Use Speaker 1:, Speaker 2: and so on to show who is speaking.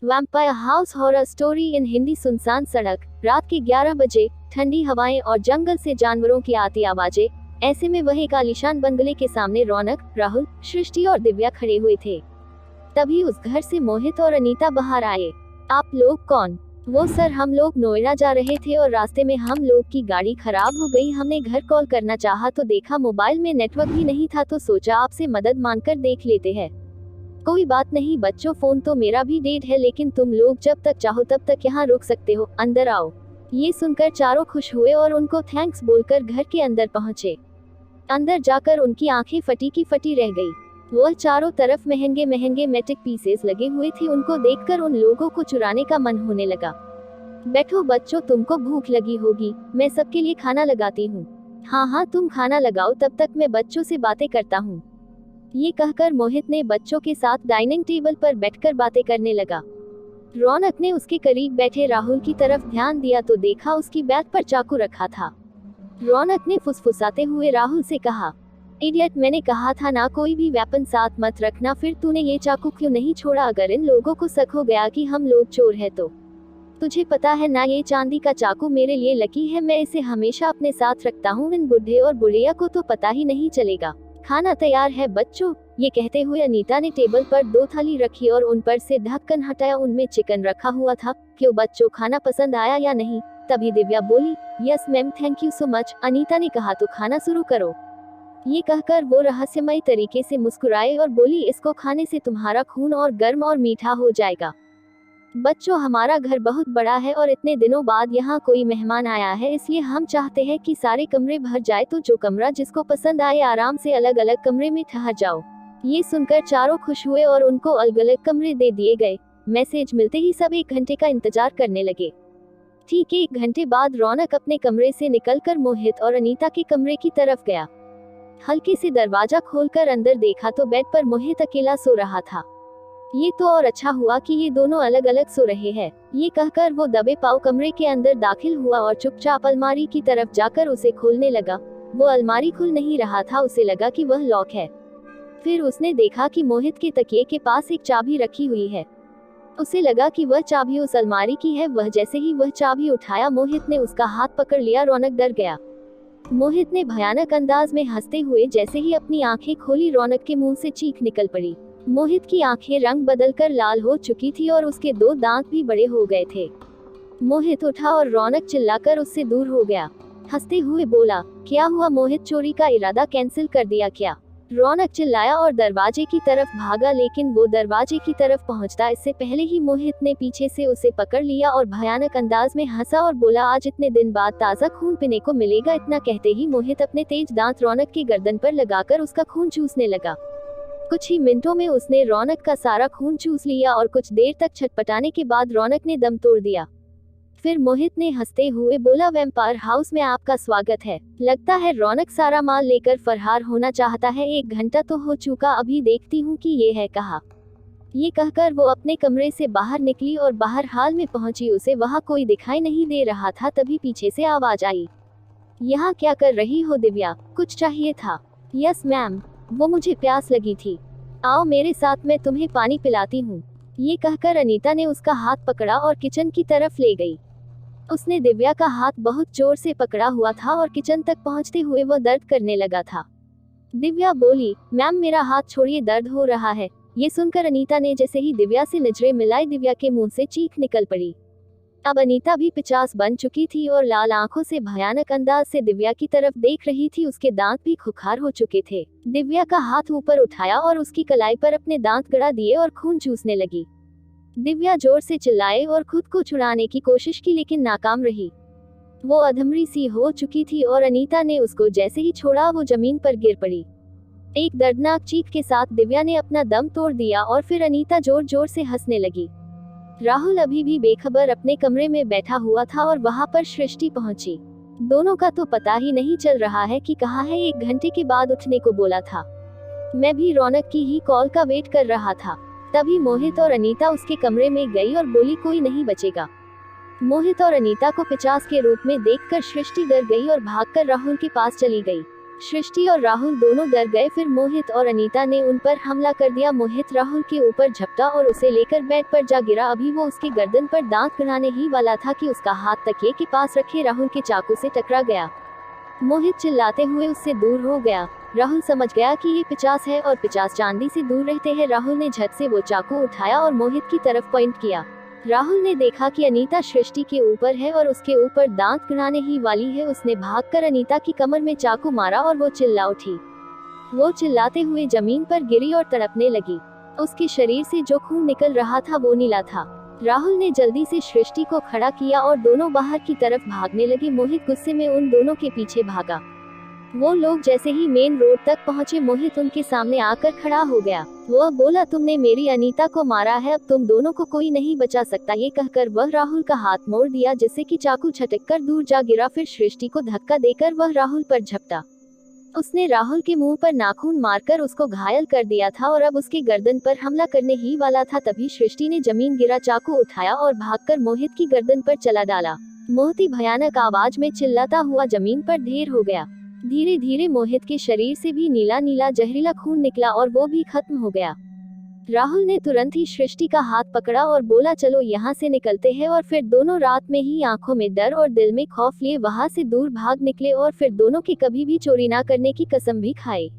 Speaker 1: Vampire house horror story in Hindi. सुनसान सड़क, रात के 11 बजे, ठंडी हवाएं और जंगल से जानवरों की आती आवाजें। ऐसे में वह एक आलीशान बंगले के सामने रौनक, राहुल, सृष्टि और दिव्या खड़े हुए थे। तभी उस घर से मोहित और अनीता बाहर आए। आप लोग कौन? वो सर, हम लोग नोएडा जा रहे थे और रास्ते में हम लोग की गाड़ी खराब हो गई। हमने घर कॉल करना चाहा तो देखा मोबाइल में नेटवर्क भी नहीं था, तो सोचा आपसे मदद मांगकर देख लेते हैं। कोई बात नहीं बच्चों, फोन तो मेरा भी डेड है, लेकिन तुम लोग जब तक चाहो तब तक यहाँ रुक सकते हो। अंदर आओ। ये सुनकर चारों खुश हुए और उनको थैंक्स बोलकर घर के अंदर पहुँचे। अंदर जाकर उनकी आंखें फटी की फटी रह गई। वह चारों तरफ महंगे महंगे मेटिक पीसेस लगे हुए थे। उनको देखकर उन लोगों को चुराने का मन होने लगा। बैठो बच्चों, तुमको भूख लगी होगी, मैं सबके लिए खाना लगाती हूँ। हाँ हाँ, तुम खाना लगाओ, तब तक मैं बच्चों से बातें करता हूँ। ये कहकर मोहित ने बच्चों के साथ डाइनिंग टेबल पर बैठकर बातें करने लगा। रौनक ने उसके करीब बैठे राहुल की तरफ ध्यान दिया तो देखा उसकी बैग पर चाकू रखा था। रौनक ने फुसफुसाते हुए राहुल से कहा, इडियट, मैंने कहा था ना कोई भी वेपन साथ मत रखना, फिर तूने ये चाकू क्यों नहीं छोड़ा? अगर इन लोगों को शक हो गया कि हम लोग चोर हैं तो। तुझे पता है ना, ये चांदी का चाकू मेरे लिए लकी है, मैं इसे हमेशा अपने साथ रखता हूँ। इन बुढ़े और बुढ़िया को तो पता ही नहीं चलेगा। खाना तैयार है बच्चों। ये कहते हुए अनीता ने टेबल पर 2 थाली रखी और उन पर से ढक्कन हटाया। उनमें चिकन रखा हुआ था। क्यों बच्चों, खाना पसंद आया या नहीं? तभी दिव्या बोली, yes ma'am, thank you so much. Anita ने कहा, तो खाना शुरू करो। ये कहकर वो रहस्यमयी तरीके से मुस्कुराए और बोली, इसको खाने से तुम्हारा खून और गर्म और मीठा हो जाएगा। बच्चों, हमारा घर बहुत बड़ा है और इतने दिनों बाद यहाँ कोई मेहमान आया है, इसलिए हम चाहते हैं कि सारे कमरे भर जाए, तो जो कमरा जिसको पसंद आए आराम से अलग अलग कमरे में ठहर जाओ। ये सुनकर चारों खुश हुए और उनको अलग अलग कमरे दे दिए गए। मैसेज मिलते ही सब 1 घंटे का इंतजार करने लगे। ठीक 1 घंटे बाद रौनक अपने कमरे से निकलकर मोहित और अनीता के कमरे की तरफ गया। हल्के से दरवाजा खोलकर अंदर देखा तो बेड पर मोहित अकेला सो रहा था। ये तो और अच्छा हुआ कि ये दोनों अलग अलग सो रहे हैं। ये कहकर वो दबे पांव कमरे के अंदर दाखिल हुआ और चुपचाप अलमारी की तरफ जाकर उसे खोलने लगा। वो अलमारी खुल नहीं रहा था, उसे लगा कि वह लॉक है। फिर उसने देखा कि मोहित के तकिए के पास एक चाबी रखी हुई है। उसे लगा कि वह चाबी उस अलमारी की है। वह जैसे ही वह चाबी उठाया, मोहित ने उसका हाथ पकड़ लिया। रौनक डर गया। मोहित ने भयानक अंदाज में हंसते हुए जैसे ही अपनी आंखें खोली, रौनक के मुंह से चीख निकल पड़ी। मोहित की आंखें रंग बदलकर लाल हो चुकी थी और उसके 2 दांत भी बड़े हो गए थे। मोहित उठा और रौनक चिल्लाकर उससे दूर हो गया। हंसते हुए बोला, क्या हुआ मोहित, चोरी का इरादा कैंसिल कर दिया क्या? रौनक चिल्लाया और दरवाजे की तरफ भागा, लेकिन वो दरवाजे की तरफ पहुंचता इससे पहले ही मोहित ने पीछे से उसे पकड़ लिया और भयानक अंदाज में हंसा और बोला, आज इतने दिन बाद ताज़ा खून पीने को मिलेगा। इतना कहते ही मोहित अपने तेज दांत रौनक की गर्दन पर लगाकर उसका खून चूसने लगा। कुछ ही मिनटों में उसने रौनक का सारा खून चूस लिया और कुछ देर तक छटपटाने के बाद रौनक ने दम तोड़ दिया। फिर मोहित ने हंसते हुए बोला, वैम्पायर हाउस में आपका स्वागत है। लगता है रौनक सारा माल लेकर फरार होना चाहता है। 1 घंटा तो हो चुका, अभी देखती हूँ कि ये है कहाँ। ये कहकर वो अपने कमरे से बाहर निकली और बाहर हाल में पहुंची। उसे वहाँ कोई दिखाई नहीं दे रहा था। तभी पीछे से आवाज आई, यहाँ क्या कर रही हो दिव्या, कुछ चाहिए था? यस मैम, वो मुझे प्यास लगी थी। आओ मेरे साथ, मैं तुम्हें पानी पिलाती हूँ। ये कहकर अनीता ने उसका हाथ पकड़ा और किचन की तरफ ले गई। उसने दिव्या का हाथ बहुत जोर से पकड़ा हुआ था और किचन तक पहुंचते हुए वो दर्द करने लगा था। दिव्या बोली, मैम मेरा हाथ छोड़िए, दर्द हो रहा है। ये सुनकर अनीता ने जैसे ही दिव्या से नजरें मिलाई, दिव्या के मुंह से चीख निकल पड़ी। अब अनीता भी 50 बन चुकी थी और लाल आंखों से भयानक अंदाज से दिव्या की तरफ देख रही थी। उसके दांत भी खुखार हो चुके थे। दिव्या का हाथ ऊपर उठाया और उसकी कलाई पर अपने दांत गड़ा दिए और खून चूसने लगी। दिव्या जोर से चिल्लाए और खुद को छुड़ाने की कोशिश की, लेकिन नाकाम रही। वो अधमरी सी हो चुकी थी और अनीता ने उसको जैसे ही छोड़ा, वो जमीन पर गिर पड़ी। एक दर्दनाक चीख के साथ दिव्या ने अपना दम तोड़ दिया और फिर अनीता जोर जोर से हंसने लगी। राहुल अभी भी बेखबर अपने कमरे में बैठा हुआ था और वहां पर सृष्टि पहुंची। दोनों का तो पता ही नहीं चल रहा है कि कहाँ है। 1 घंटे के बाद उठने को बोला था। मैं भी रौनक की ही कॉल का वेट कर रहा था। तभी मोहित और अनीता उसके कमरे में गई और बोली, कोई नहीं बचेगा। मोहित और अनीता को 50 के रूप में देखकर सृष्टि डर गई और भागकर राहुल के पास चली गई। सृष्टि और राहुल दोनों डर गए। फिर मोहित और अनीता ने उन पर हमला कर दिया। मोहित राहुल के ऊपर झपटा और उसे लेकर बेड पर जा गिरा। अभी वो उसकी गर्दन पर दांत गड़ाने ही वाला था कि उसका हाथ तकिए के पास रखे राहुल के चाकू से टकरा गया। मोहित चिल्लाते हुए उससे दूर हो गया। राहुल समझ गया कि ये 50 है और 50 चांदी से दूर रहते हैं। राहुल ने झट से वो चाकू उठाया और मोहित की तरफ पॉइंट किया। राहुल ने देखा कि अनीता सृष्टि के ऊपर है और उसके ऊपर दांत गड़ाने ही वाली है। उसने भागकर अनीता की कमर में चाकू मारा और वो चिल्ला उठी। वो चिल्लाते हुए जमीन पर गिरी और तड़पने लगी। उसके शरीर से जो खून निकल रहा था वो नीला था। राहुल ने जल्दी से सृष्टि को खड़ा किया और दोनों बाहर की तरफ भागने लगे। मोहित गुस्से में उन दोनों के पीछे भागा। वो लोग जैसे ही मेन रोड तक पहुंचे, मोहित उनके सामने आकर खड़ा हो गया। वह बोला, तुमने मेरी अनीता को मारा है, अब तुम दोनों को कोई नहीं बचा सकता। ये कहकर वह राहुल का हाथ मोड़ दिया जिससे कि चाकू छटककर दूर जा गिरा। फिर सृष्टि को धक्का देकर वह राहुल पर झपटा। उसने राहुल के मुंह पर नाखून मारकर उसको घायल कर दिया था और अब उसके गर्दन पर हमला करने ही वाला था। तभी सृष्टि ने जमीन गिरा चाकू उठाया और भागकर मोहित की गर्दन पर चला डाला। मोहित भयानक आवाज में चिल्लाता हुआ जमीन पर ढेर हो गया। धीरे धीरे मोहित के शरीर से भी नीला नीला जहरीला खून निकला और वो भी खत्म हो गया। राहुल ने तुरंत ही सृष्टि का हाथ पकड़ा और बोला, चलो यहाँ से निकलते हैं। और फिर दोनों रात में ही आंखों में डर और दिल में खौफ लिए वहाँ से दूर भाग निकले और फिर दोनों की कभी भी चोरी ना करने की कसम भी खाई।